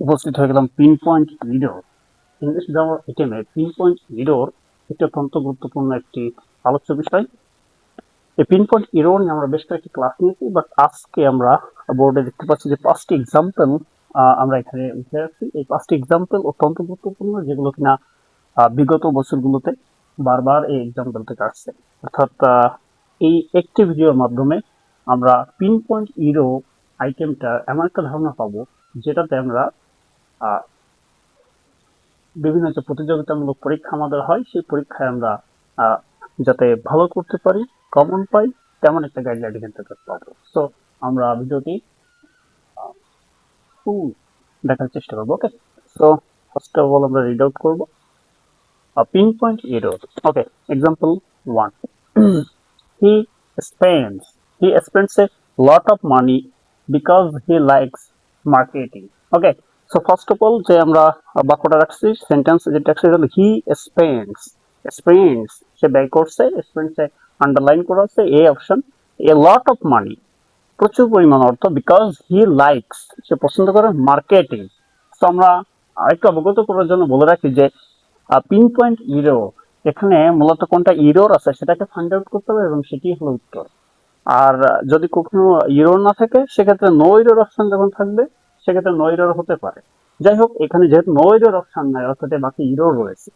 উপস্থিত হয়ে গেলাম pin point error. English grammar আইটেমে পিন পয়েন্ট এরর একটি অত্যন্ত গুরুত্বপূর্ণ একটি আলোচ্য বিষয়। এই পিন পয়েন্ট এরর নিয়ে আমরা বেশ কয়েকটি ক্লাস নিয়েছি, বাট আজকে আমরা বোর্ডে দেখতে পাচ্ছি যে 5টি এক্সাম্পল আমরা এখানে উঠে রাখছি। এই 5টি এক্সাম্পল অত্যন্ত গুরুত্বপূর্ণ, যেগুলো কিনা বিগত বছরগুলোতে বারবার এই এক্সাম্পল থেকে আসছে। অর্থাৎ এই একটি ভিডিওর মাধ্যমে আমরা পিন পয়েন্ট এরর আইটেমটা এমন একটা ধারণা পাবো, যেটাতে আমরা বিভিন্ন যে প্রতিযোগিতামূলক পরীক্ষা আমাদের হয়, সেই পরীক্ষায় আমরা যাতে ভালো করতে পারি, কমন পাই, তেমন একটা গাইডলাইন এখান থেকে পাবো। সো আমরা ভিডিওটি ফুল দেখার চেষ্টা করবো। ওকে, সো ফার্স্ট অফ অল আমরা রিড আউট করবো pin point error. Okay, example 1. he spends a lot of money because he likes marketing. Okay, so first of all যে আমরা বাক্যটা রাখছি, সেন্টেন্স যেটা রাখছি হলো হি স্পেন্ডস, সে ব্যয় করছে, স্পেন্ডস এ আন্ডারলাইন করা আছে, A option, A lot of money, প্রচুর পরিমাণ অর্থ, বিকজ হি লাইকস, সে পছন্দ করে মার্কেটিং। তো আমরা আরেকটু অবগত করার জন্য বলে রাখি যে পিন পয়েন্ট এরর, এখানে মূলত কোনটা এরর আছে সেটাকে ফাইন্ড আউট করতে হবে এবং সেটি হলো উত্তর। আর যদি কখনো এরর না থাকে, সেক্ষেত্রে নো এরর অপশন যখন থাকবে, সেক্ষেত্রে নো এরর হতে পারে। যাই হোক, এখানে যেহেতু নো এরর অপশন নাই, অর্থাৎ বাকি এরর রয়েছে।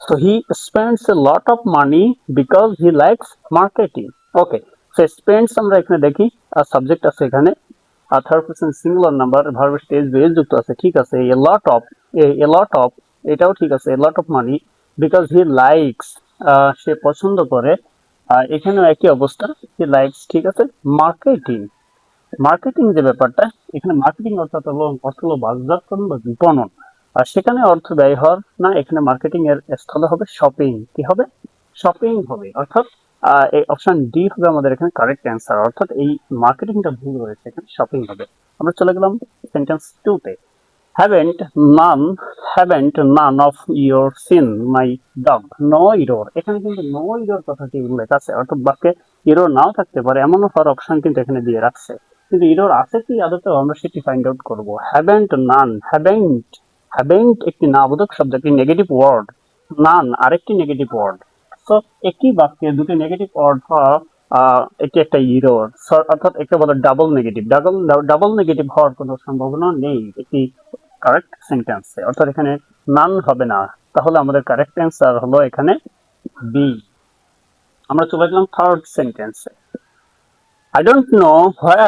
So he spends a lot of money because he likes marketing. Okay, so spends আমরা এখানে দেখি আর সাবজেক্ট আছে এখানে, আর থার্ড পারসন সিঙ্গুলার নাম্বার, ভার্বের স্টেজ বেস যুক্ত আছে, ঠিক আছে। a lot of এটাও ঠিক আছে, a lot of money because he likes, সে পছন্দ করে, এখানেও একই অবস্থা, he likes, ঠিক আছে। মার্কেটিং যে ব্যাপারটা, এখানে মার্কেটিং অর্থ হলো বাজারজাতকরণ বা বিপণন, আর সেখানে অর্থ ব্যয় হওয়ার না, এখানে মার্কেটিং এর স্থলে হবে শপিং। কি হবে? শপিং হবে। অর্থাৎ এই অপশন ডি হবে আমাদের এখানে কারেক্ট অ্যান্সার। অর্থাৎ এই মার্কেটিংটা ভুল হয়েছে, এখানে শপিং হবে। আমরা চলে গেলাম সেন্টেন্স 2 তে। haven't none of your seen my dog. No error, এখানে কিন্তু নো এরর কথাটি উল্লেখ আছে, অর্থাৎ বাক্যে এরর নাও থাকতে পারে, এমনও হওয়ার অপশন কিন্তু এখানে দিয়ে রাখছে, কিন্তু এরর আছে কি আদতে, আমরা সেটি ফাইন্ড আউট করবো। হ্যাভেন্ট একটি নাবোধক শব্দ, একটি নেগেটিভ ওয়ার্ড, নান আরেকটি নেগেটিভ ওয়ার্ড। তো একই বাক্যে দুটি নেগেটিভ ওয়ার্ড হওয়া, এটি একটা এরর, অর্থাৎ একে বলে ডাবল নেগেটিভ হওয়ার কোনো সম্ভাবনা নেই একটি কারেক্ট সেন্টেন্সে, অর্থাৎ এখানে নান হবে না। তাহলে আমাদের কারেক্ট অ্যান্সার হলো এখানে বি। আমরা চলে গেলাম থার্ড সেন্টেন্সে। I don't know where